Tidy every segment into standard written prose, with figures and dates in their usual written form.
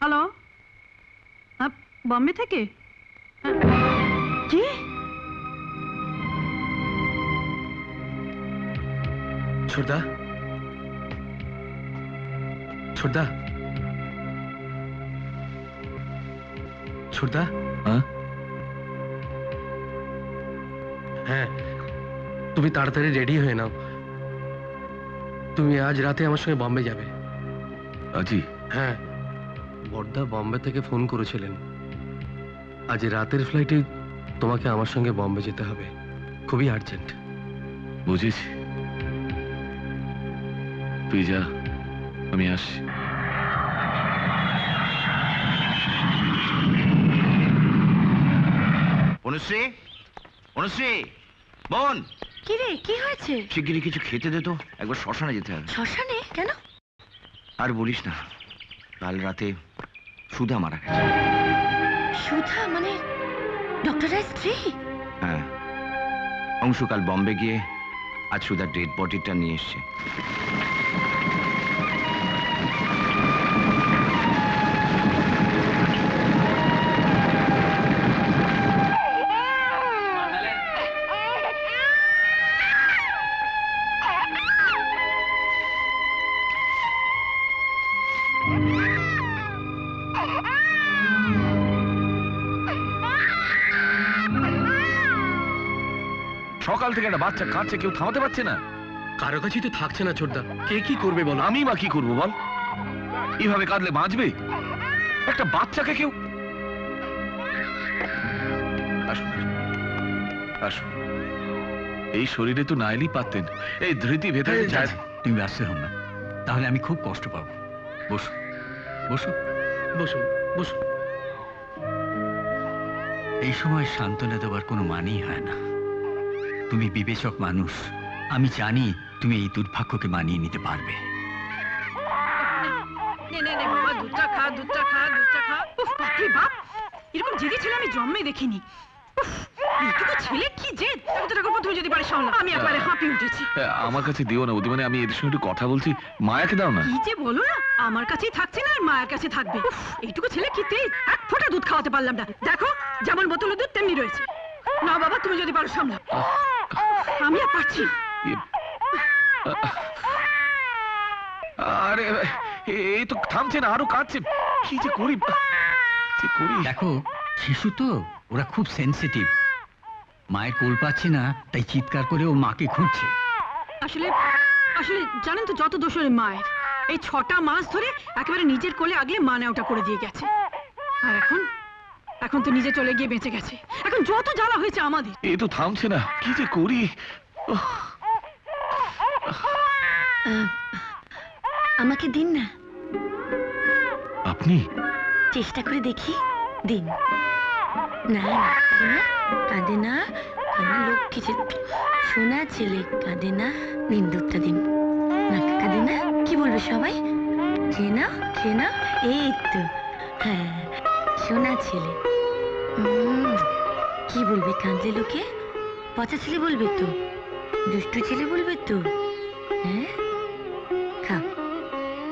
Hello, Bombay থেকে? কি? ছোটদা, ছোটদা, ছোটদা। হ্যাঁ, তুমি তাড়াতাড়ি রেডি হয়ে নাও। তুমি আজ রাতে আমার সঙ্গে বম্বে যাবে। আজি? হ্যাঁ, বড়দা বম্বে থেকে ফোন করেছিলেন। আজ রাতের ফ্লাইটে তোমাকে আমার সঙ্গে বম্বে যেতে হবে, খুবই আর্জেন্ট। বুঝেছি, তুই যা, আমি আসছি। অনুশ্রী, অনুশ্রী, বোন। কি রে, কি হয়েছে? শিগগিরই কিছু খেতে দে তো, একবার শ্মশানে যেতে হবে। শ্মশানে কেন? আর বলিস না, কাল রাতে সুধা মারা গেছে। সুধা মানে ডক্টরের স্ত্রী? হ্যাঁ, অংশ কাল বম্বে গিয়ে আজ সুধার ডেড বডিটা নিয়ে এসছে। সকাল থেকে একটা বাচ্চা কাঁদছে, কেউ থামাতে পারছে না। কারো কাছেই তো থাকছে না ছোটদা, কে কি করবে বলো? আমি বা কি করবো বল? এইভাবে কাঁদলে বাঁচবে একটা বাচ্চাকে কেউ? আসুন, আসুন। এই শরীরে তো না এলেই পারতেন। এই ধৃতি ভেতরে যায়। তুমি ব্যস্ত হও না, তাহলে আমি খুব কষ্ট পাবো। বসো, বসো, বসুন, বসুন। এই সময় সান্ত্বনা দেওয়ার কোনো মানেই হয় না। তুমি বিবেচক মানুষ, আমি জানি তুমি এই দুর্ভাগ্যকে মানিয়ে নিতে পারবে। নে নে নে বাবা, দুধটা খা, দুধটা খা, দুধটা খা। উফ, বাপরে বাপ, এরকম জেদি ছিল আমি জন্মে দেখিনি। উফ, এইটুকু ছেলে কি জেদ! ঠাকুর তুমি যদি পারে সামলা, আমি একবারে হাঁপিয়ে উঠেছি। আমার কাছে দিও না বৌদি, মানে আমি এদের সঙ্গে একটু কথা বলছি। মায়াকে দাও না। কি যে বলো না, আমার কাছেই থাকছে না আর মায়ের কাছে থাকবে। উফ, এইটুকু ছেলে কি তেজ! এক ফোঁটা দুধ খাওয়াতে পারলাম না। দেখো, যেমন বোতলে দুধ তেমনি রয়েছে। না বাবা, তুমি যদি পারো সামলা। আমি আর পারছি না। আরে এই তো থামছে না, আরো কাঁদছে। কি যে করি, কি করি? দেখো, শিশু তো, ওরা খুব সেনসিটিভ। মায়ের কোল পাচ্ছে না, তাই চিৎকার করে ও মাকে খুঁজছে। আসলে আসলে জানেন তো, যত দোষ ওর মায়ের। এই 6টা মাস ধরে একেবারে নিজের কোলে আগলে মানে ওটা করে দিয়ে গেছে। আর এখন তো নিজে চলে গিয়ে বেঁচে গেছে। এখন যত জ্বালা হয়েছে আমাদের। এই তো থামছে না, কি যে করি। আমাকে দিন না, আপনি? চেষ্টা করে দেখি, দিন না। কাঁদে না, কাঁদে লক্ষ্মী ছেলে, সোনা ছেলে, কাঁদে না। দিন দুধটা দিন না, কাঁদে না। কি বলবে সবাই? খেয়ে না, খেয়ে না। এই তো, হ্যাঁ, সোনা ছেলে। কি বলবে কাঁদলে লোকে? পচা ছেলে বলবে তো, দুষ্টু ছেলে বলবে তো। হ্যাঁ, খাও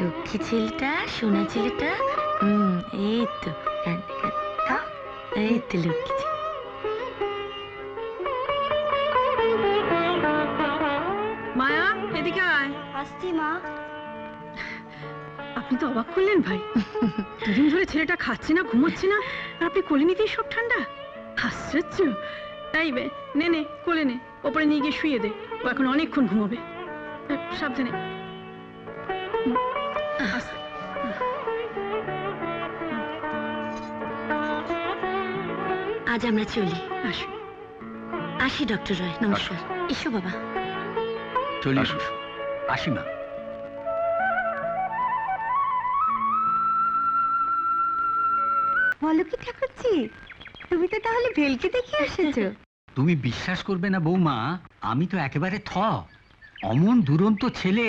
লক্ষ্মী ছেলেটা, সোনা ছেলেটা। এই তো, কাঁদে কাঁদে খাও। এই তো লক্ষ্মী ছেলে। মায়া, এদিকে আয়। আসছি মা। আপনি তো অবাক করলেন ভাই। দুদিন ধরে ছেলেটা খাচ্ছে না, ঘুমোচ্ছে না, আর আপনি কোলে নিতেই সব ঠান্ডা। আশ্চর্য। এই নে নে, কোলে নে, ওপরে নিয়ে গিয়ে শুয়ে দে। ও এখন অনেকক্ষণ ঘুমোবে। সাবধানে। আস্তে। আজ আমরা চলি। আসুন। আসি ডক্টর রয়, নমস্কার। এসো বাবা। চলি, আসো। আসি মা। বলো কি ঠাকুরজি, তুমি তো তাহলে ভেলকি দেখে এসেছো? তুমি বিশ্বাস করবে না বৌমা, আমি তো একেবারে অমন দুরন্ত ছেলে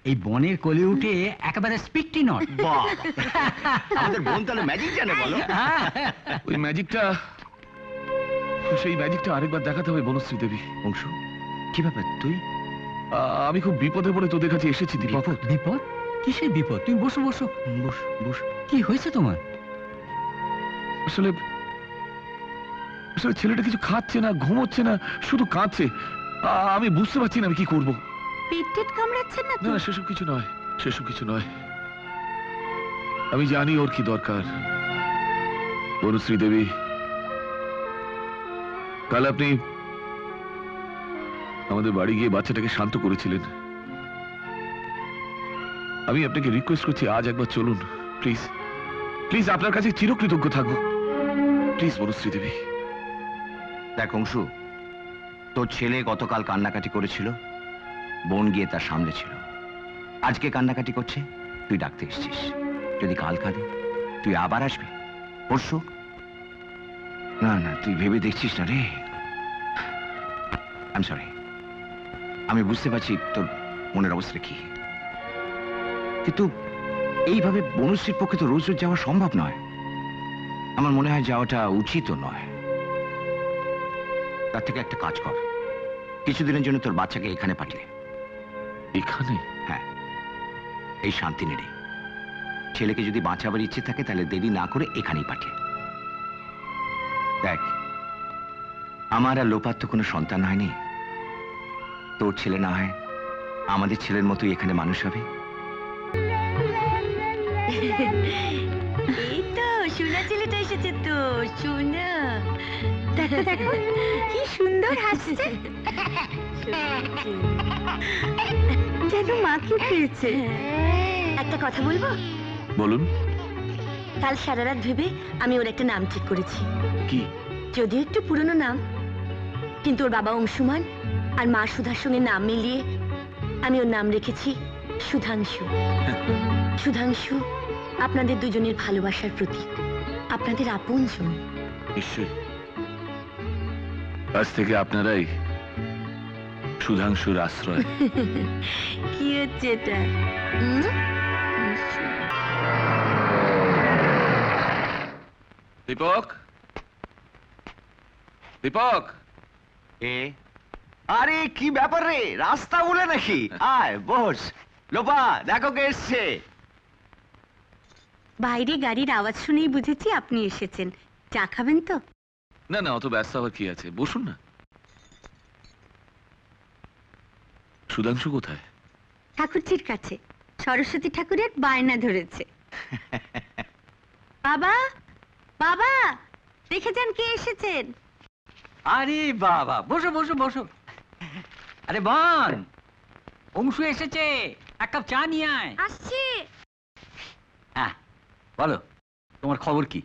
এই বনের কোলে উঠে একেবারে স্পিকটি নট। বাহ, আমাদের বোন তাহলে ম্যাজিক জানে বলো। ওই ম্যাজিকটা, সেই ম্যাজিকটা আরেকবার দেখাতে হবে বনশ্রী দেবী। অংশ, কি ব্যাপার তুই? আমি খুব বিপদে পড়ে তোদের কাছে এসেছি দীপক। বিপদ? কিসের বিপদ? তুমি বসো বসো বস বস। কি হয়েছে তোমার? আসলে আসলে ছেলেটা কিছু খাচ্ছে না, ঘুমোচ্ছে না, শুধু কাঁদছে। আমি বুঝতে পারছি না আমি কি করব। পেট টেট কামড়াচ্ছেন না না না, সেসব কিছু নয়, সেসব কিছু নয়। আমি জানি ওর কি দরকার। বনশ্রী দেবী, কাল আপনি আমাদের বাড়ি গিয়ে বাচ্চাটাকে শান্ত করেছিলেন। আমি আপনাকে রিকোয়েস্ট করছি, আজ একবার চলুন প্লিজ। প্লিজ, আপনার কাছে চিরকৃতজ্ঞ থাকবো। প্লিজ বনশ্রী দেবী। দেখ অংশু, তোর ছেলে গতকাল কান্নাকাটি করেছিল, বোন গিয়ে তার সামনে ছিল। আজকে কান্নাকাটি করছে, তুই ডাকতে এসেছিস। যদি কাল কাঁদে তুই আবার আসবি? পরশু? না না, তুই ভেবে দেখছিস না রে। আই সরি, আমি বুঝতে পারছি তোর মনের অবস্থা কি, কিন্তু এইভাবে বনশ্রীর পক্ষে তো রোজ রোজ যাওয়া সম্ভব নয়। আমার মনে হয় যাওয়াটা উচিতও নয়। তার থেকে একটা কাজ কর, কিছুদিনের জন্য তোর বাচ্চাকে এখানে পাঠিয়ে। এখানে? হ্যাঁ, এই শান্তিনিরে। ছেলেকে যদি বাঁচাবার ইচ্ছে থাকে তাহলে দেরি না করে এখানেই পাঠিয়ে। দেখ, আমার আর লোপার তো কোনো সন্তান হয়নি। তোর ছেলে না হয় আমাদের ছেলের মতোই এখানে মানুষ হবে। এই তো সোনা ছেলেটা এসেছে তো, সোনা। দেখো দেখো কি সুন্দর হাসছে, যেন মাকে পেয়েছে। একটা কথা বলবো? বলুন। কাল সারা রাত ভেবে আমি ওর একটা নাম ঠিক করেছি। কি? যদিও একটু পুরনো নাম, কিন্তু ওর বাবা অংশুমান আর মা সুধার সঙ্গে নাম মিলিয়ে আমি ওর নাম রেখেছি সুধাংশু। সুধাংশু আপনাদের দুজনের ভালোবাসার প্রতীক, আপনাদের আপনজন। নিশ্চয়ই। আজ থেকে আপনারাই সুধাংশুর আশ্রয়। কি হচ্ছে এটা? দীপক, দীপক। আরে কি ব্যাপার রে, রাস্তা বলে নাকি? আয় বস। লোপা, দেখো কে এসছে। বাইরে গাড়ির আওয়াজ শুনেই বুঝেছি আপনি এসেছেন। চা খাবেন তো? না না, অত ব্যস্ত হওয়ার কি আছে, বসুন না। সুধাংশু কোথায়? ঠাকুরজির কাছে সরস্বতী ঠাকুরের বায়না ধরেছে। বাবা, বাবা, দেখে যান কে এসেছেন। আরে বাবা, বসো বসো বসো। আরে বোন, অংশু এসেছে, এক কাপ চা নিয়ে আয়। আসছে। হ্যাঁ বলো, তোমার খবর কি?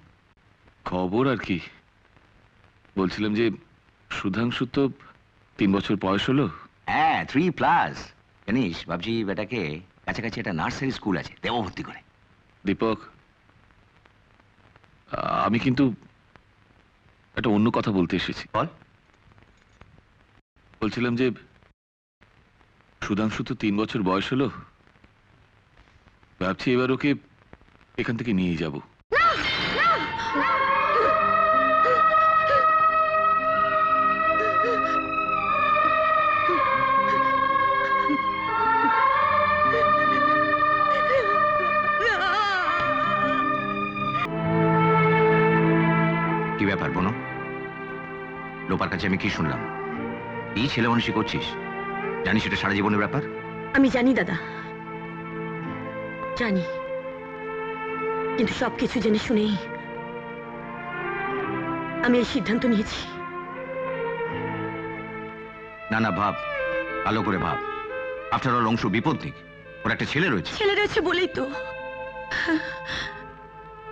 খবর আর কি, বলছিলাম যে সুধাংশু তো 3 বছর বয়স হলো। হ্যাঁ, 3+ জানিস, ভাবছি বেটাকে কাছাকাছি একটা নার্সারি স্কুল আছে, দেব ভর্তি করে। দীপক, আমি কিন্তু একটা অন্য কথা বলতে এসেছি। বল। বলছিলাম যে সুধাংশু তো 3 বছর বয়স হলো, ভাবছি এবার ওকে এখান থেকে নিয়ে যাব। কি ব্যাপার বোনো? লোপার কাছে আমি কি শুনলাম? এই ছেলে মানুষই করছিস, জানিস এটা সারা জীবনের ব্যাপার। আমি জানি দাদা, জানি, কিন্তু সবকিছু জেনে শুনেই আমি এই সিদ্ধান্ত নিয়েছি। না না, ভাব, ভালো করে ভাব। আফটার অল অংশ বিপত্তিক, ওর একটা ছেলে রয়েছে। ছেলে রয়েছে বলেই তো,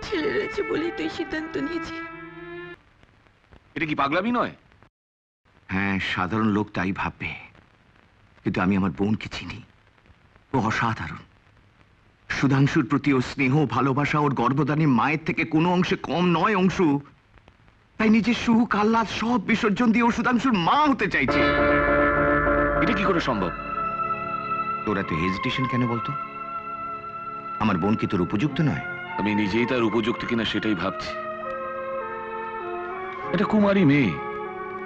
ছেলে রয়েছে বলেই তো এই সিদ্ধান্ত নিয়েছি। এটা কি পাগলামি নয়? হ্যাঁ, সাধারণ লোক তাই ভাববে, কিন্তু আমি আমার বোনকে চিনি। ও অসাধারণ। সুধাংশুর প্রতি ওর স্নেহ, ভালোবাসা, ওর গর্ভদানী মায়ের থেকে কোনো অংশে কম নয় অংশু। তাই নিজের সুখ আহ্লাদ সব বিসর্জন দিয়ে ও সুধাংশুর মা হতে চাইছে। এটা কি করে সম্ভব? তোর এত হেজিটেশন কেন বলতো? আমার বোন কি তোর উপযুক্ত নয়? আমি নিজেই তার উপযুক্ত কিনা সেটাই ভাবছি। এটা কুমারী মেয়ে,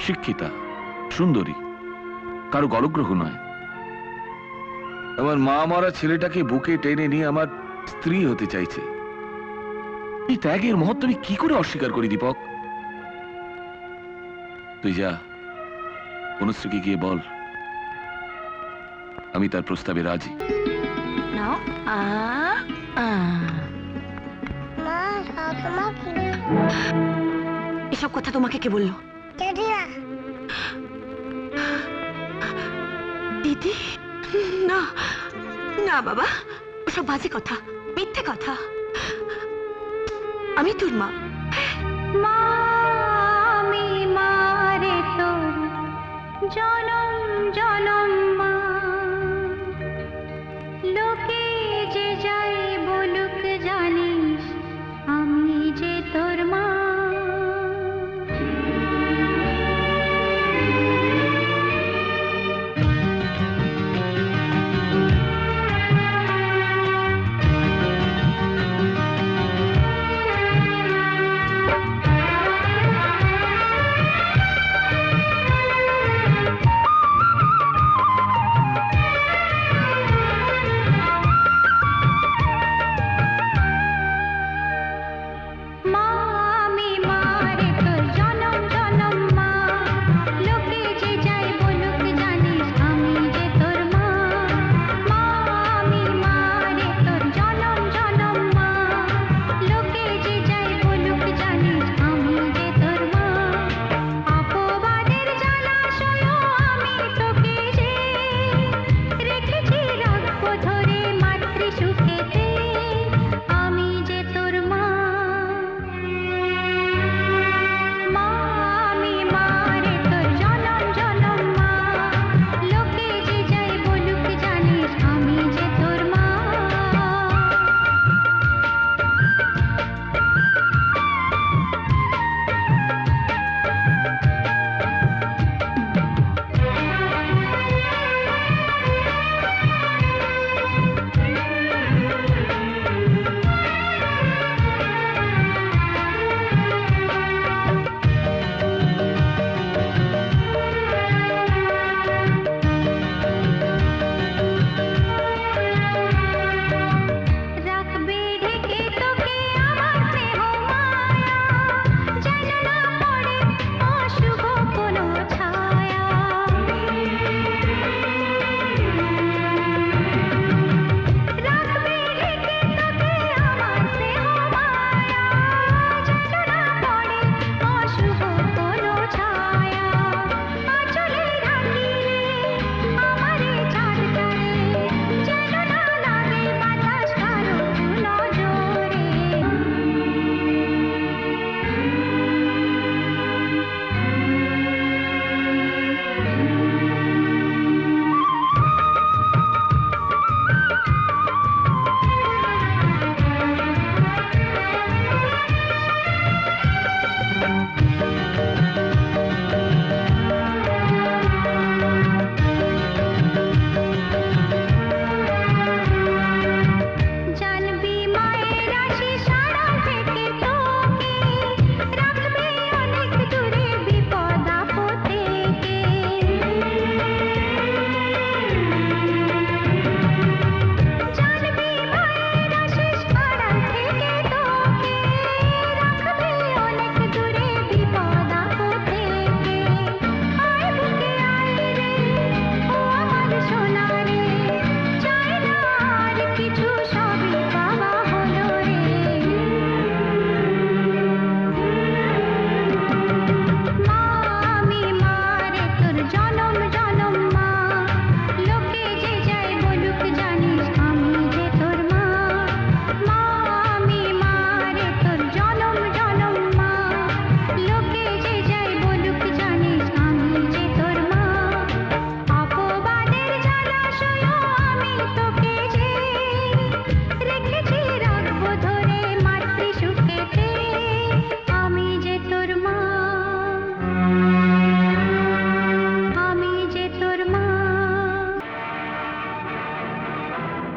শিক্ষিতা, সুন্দরী, কারো গলগ্রহ নয়। আমার মা মরা ছেলেটাকে বুকে টেনে নিয়ে আমার স্ত্রী হতে চাইছে। এই ত্যাগের মহত্ব আমি কি করে অস্বীকার করি দীপক? তুই যা, অনুশ্রীকে গিয়ে বল আমি তার প্রস্তাবে রাজি। নাও এসব কথা তোমাকে কে বললো? দিদি, না না বাবা, ওসব বাজে কথা, মিথ্যে কথা। আমি তোর মা। আমি মারে তোর জনম জনম